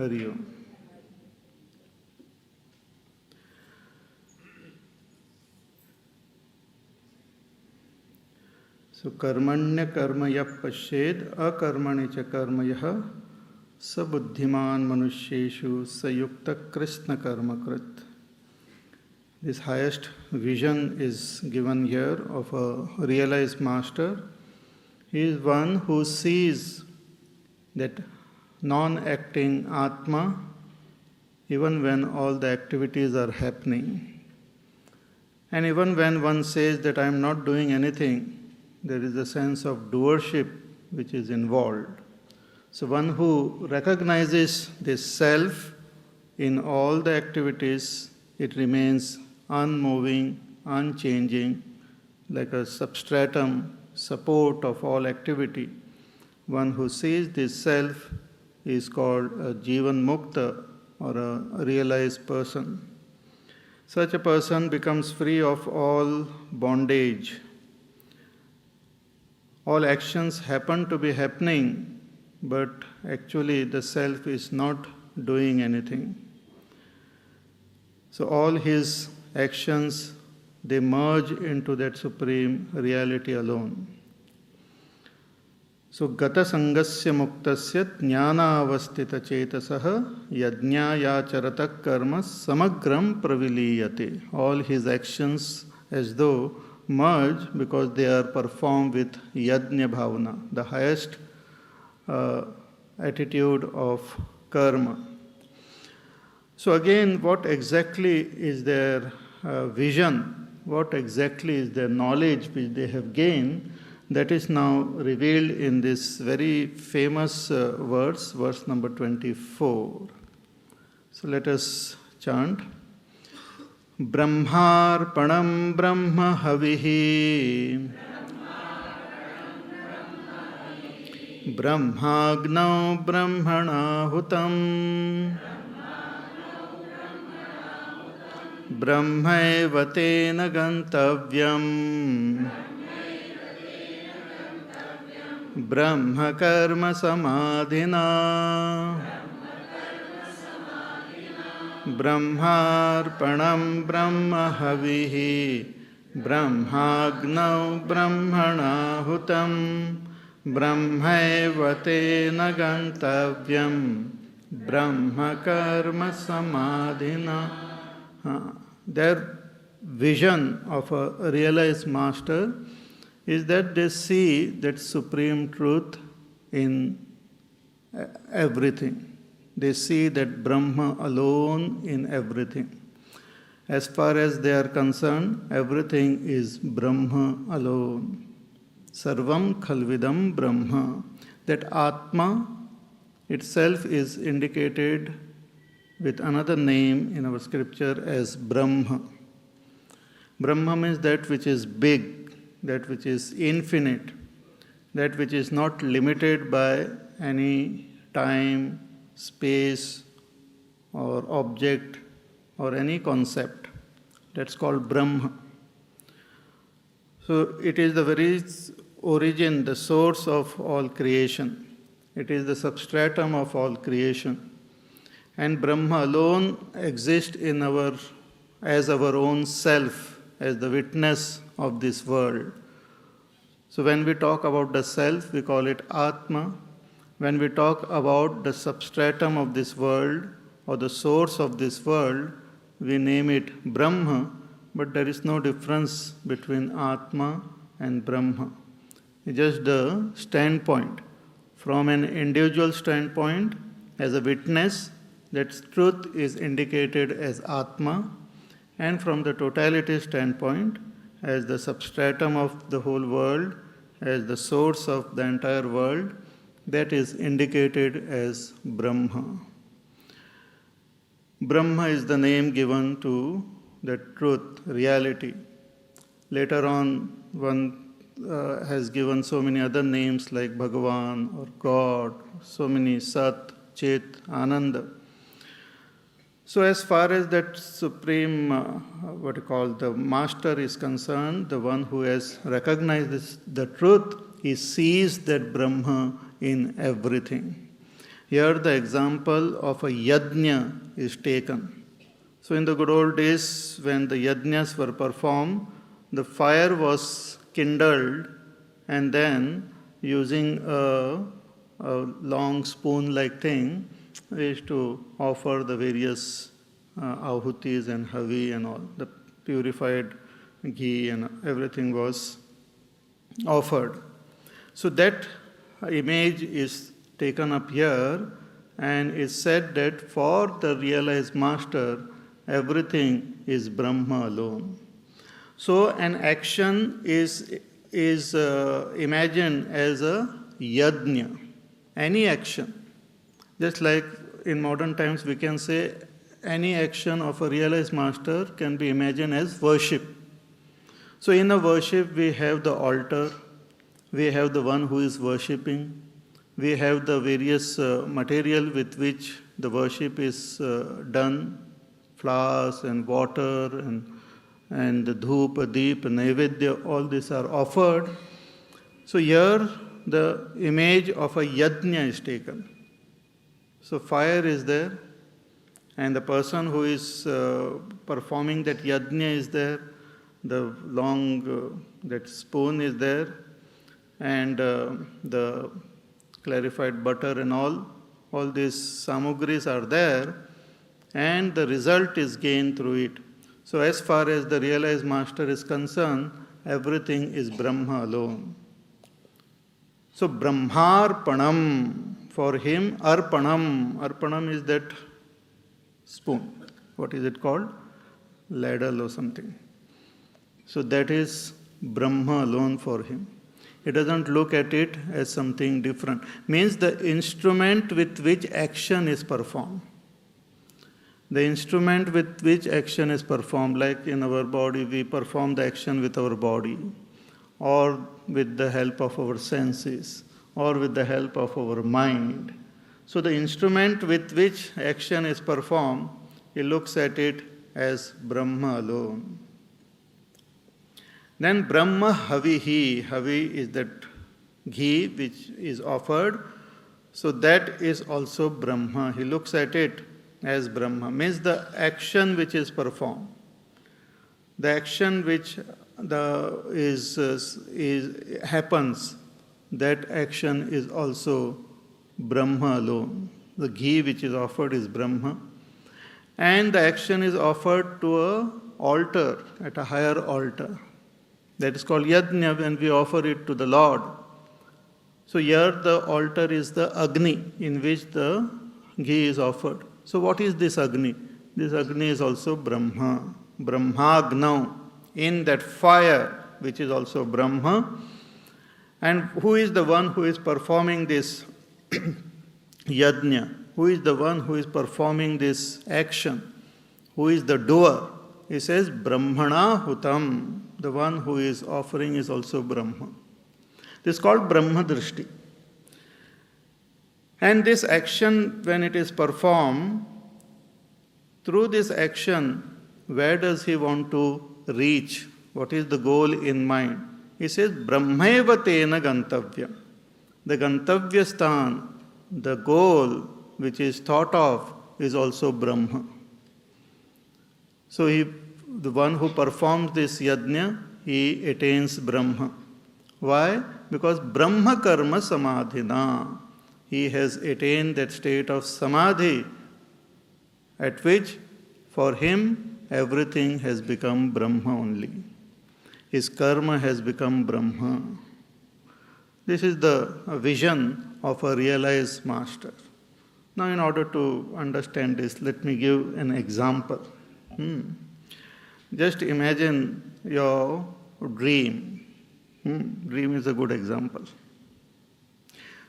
Hari Om. So, karmanya karma yap pashed akarmani cha karma yah sabuddhiman manusheshu sayukta krishna karma krit. This highest vision is given here of a realized master. He is one who sees that non-acting Atma even when all the activities are happening. And even when one says that I am not doing anything, there is a sense of doership which is involved. So one who recognizes this self in all the activities, it remains unmoving, unchanging, like a substratum, support of all activity. One who sees this self is called a Jivan Mukta or a realized person. Such a person becomes free of all bondage. All actions happen to be happening, but actually the self is not doing anything. So all his actions, they merge into that supreme reality alone. So gata sangasya muktasya jnana avastita chetasaha yajna yacharata karma samagram praviliyate. All his actions as though merge because they are performed with yajna bhavana, the highest attitude of karma. So again, what exactly is their vision, what exactly is their knowledge which they have gained, that is now revealed in this very famous verse number 24. So let us chant. Brahmarpanam Brahma Havihi Brahmagnau Brahmana Hutam Brahmaiva tena gantavyam Brahma karma samadhina Brahmarpanam Brahma Havihi Brahmagnau Brahmana Hutam Brahmaiva tena gantavyam Brahma karma samadhina. Their vision of a realized master is that they see that supreme truth in everything. They see that Brahma alone in everything. As far as they are concerned, everything is Brahma alone. Sarvam khalvidam Brahma. That Atma itself is indicated with another name in our scripture as Brahma. Brahma means that which is big, that which is infinite, that which is not limited by any time, space, or object, or any concept. That's called Brahma. So it is the very origin, the source of all creation. It is the substratum of all creation. And Brahma alone exists in as our own self, as the witness of this world. So when we talk about the self, we call it Atma. When we talk about the substratum of this world or the source of this world, we name it Brahma, but there is no difference between Atma and Brahma. It's just the standpoint. From an individual standpoint, as a witness, that truth is indicated as Atma, and from the totality standpoint, as the substratum of the whole world, as the source of the entire world, that is indicated as Brahma. Brahma is the name given to the truth, reality. Later on, one has given so many other names like Bhagavan or God, so many Sat, Chet, Ananda. So as far as that supreme, the master is concerned, the one who has recognized the truth, he sees that Brahma in everything. Here the example of a yajna is taken. So in the good old days when the yajnas were performed, the fire was kindled and then using a long spoon-like thing, we used to offer the various ahutis and havi and all. The purified ghee and everything was offered. So that image is taken up here, and it's said that for the realized master, everything is Brahma alone. So an action is imagined as a yajna, any action. Just like in modern times we can say any action of a realized master can be imagined as worship. So in a worship we have the altar, we have the one who is worshipping, we have the various material with which the worship is done, flowers and water and the dhupa, deep, naivedya, all these are offered. So here the image of a yajna is taken. So fire is there, and the person who is performing that yajna is there, the long, that spoon is there, and the clarified butter and all these samagris are there, and the result is gained through it. So as far as the realized master is concerned, everything is Brahma alone. So Brahmarpanam, for him, Arpanam is that spoon. What is it called? Ladle or something. So that is Brahma alone for him. He doesn't look at it as something different. Means the instrument with which action is performed. The instrument with which action is performed, like in our body, we perform the action with our body, or with the help of our senses, or with the help of our mind. So the instrument with which action is performed, he looks at it as Brahma alone. Then Brahma Havihi. Havi is that ghee which is offered. So that is also Brahma. He looks at it as Brahma. Means the action which is performed. The action which happens, that action is also Brahma alone. The ghee which is offered is Brahma. And the action is offered to an altar, at a higher altar. That is called yajna when we offer it to the Lord. So here the altar is the Agni in which the ghee is offered. So what is this Agni? This Agni is also Brahma. Brahmagnau, in that fire which is also Brahma. And who is the one who is performing this yajna? Who is the one who is performing this action? Who is the doer? He says, Brahmana Hutam. The one who is offering is also Brahma. This is called Brahma Drishti. And this action, when it is performed, through this action, where does he want to reach? What is the goal in mind? He says, Brahmeva tena gantavya. The gantavya sthan, the goal which is thought of, is also Brahma. So the one who performs this yajna, he attains Brahma. Why? Because Brahma karma samadhina. He has attained that state of samadhi at which for him everything has become Brahma only. His karma has become Brahma. This is the vision of a realized master. Now in order to understand this, let me give an example. Just imagine your dream. Dream is a good example.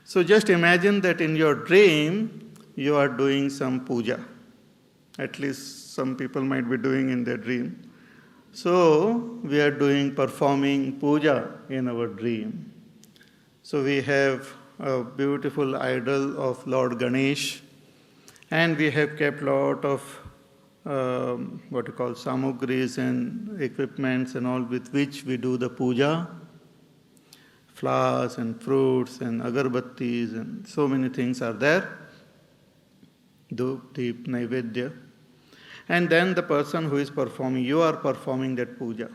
So just imagine that in your dream, you are doing some puja. At least some people might be doing in their dream. So we are performing puja in our dream. So we have a beautiful idol of Lord Ganesh, and we have kept lot of samagris and equipments and all with which we do the puja, flowers and fruits and agarbattis and so many things are there. Dhup, Deep, Naivedya. And then the person who is performing, you are performing that puja.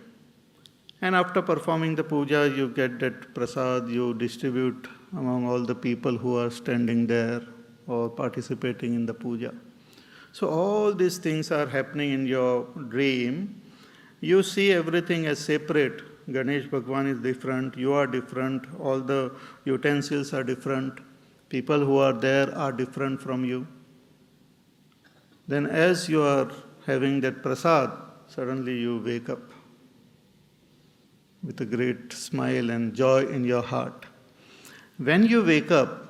And after performing the puja, you get that prasad, you distribute among all the people who are standing there or participating in the puja. So all these things are happening in your dream. You see everything as separate. Ganesh Bhagwan is different, you are different, all the utensils are different, people who are there are different from you. Then as you are having that prasad, suddenly you wake up with a great smile and joy in your heart. When you wake up,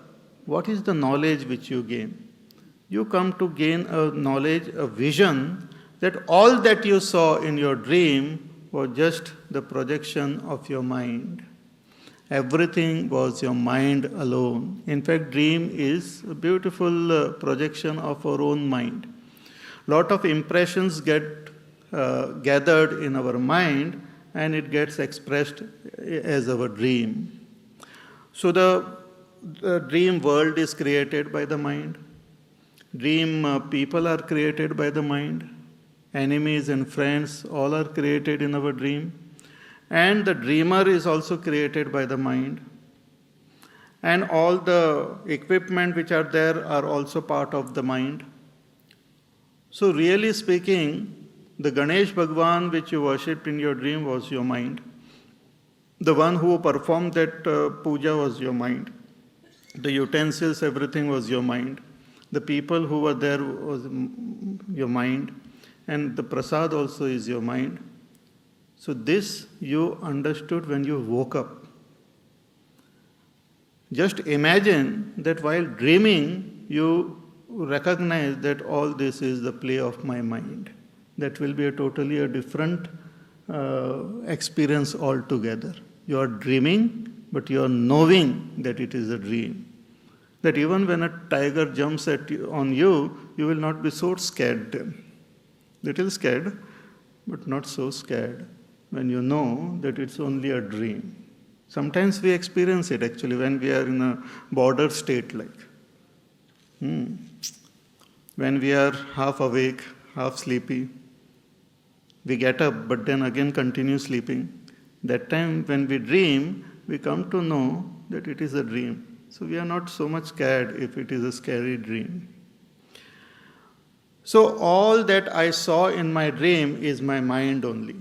what is the knowledge which you gain? You come to gain a knowledge, a vision, that all that you saw in your dream was just the projection of your mind. Everything was your mind alone. In fact, dream is a beautiful projection of our own mind. Lot of impressions get gathered in our mind and it gets expressed as our dream. So the dream world is created by the mind. Dream people are created by the mind. Enemies and friends all are created in our dream. And the dreamer is also created by the mind. And all the equipment which are there are also part of the mind. So really speaking, the Ganesh Bhagwan which you worshipped in your dream was your mind. The one who performed that puja was your mind. The utensils, everything was your mind. The people who were there was your mind. And the prasad also is your mind. So this you understood when you woke up. Just imagine that while dreaming, you recognize that all this is the play of my mind. That will be a totally different experience altogether. You are dreaming, but you are knowing that it is a dream. That even when a tiger jumps on you, you will not be so scared then. Little scared, but not so scared when you know that it's only a dream. Sometimes we experience it actually when we are in a border state like. When we are half awake, half sleepy, we get up but then again continue sleeping. That time when we dream, we come to know that it is a dream. So we are not so much scared if it is a scary dream. So all that I saw in my dream is my mind only.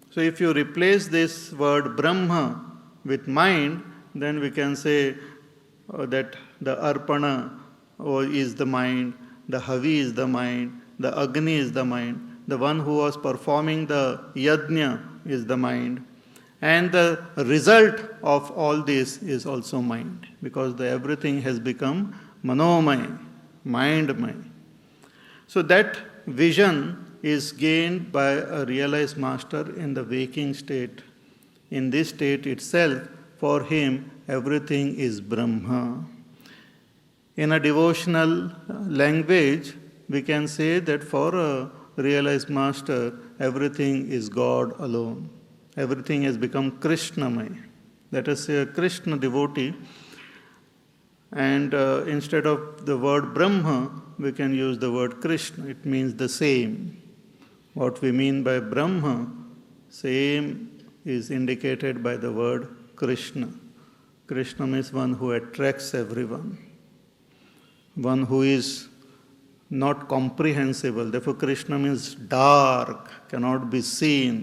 So if you replace this word Brahma with mind, then we can say that the Arpana is the mind, the Havi is the mind, the Agni is the mind, the one who was performing the Yajna is the mind. And the result of all this is also mind, because everything has become Manomaya, mindmaya. So that vision is gained by a realized master in the waking state. In this state itself, for him, everything is Brahma. In a devotional language, we can say that for a realized master, everything is God alone. Everything has become Krishnamaya. Let us say a Krishna devotee, and instead of the word Brahma, we can use the word Krishna. It means the same. What we mean by Brahma, same is indicated by the word Krishna. Krishna means one who attracts everyone, one who is not comprehensible. Therefore, Krishna means dark, cannot be seen.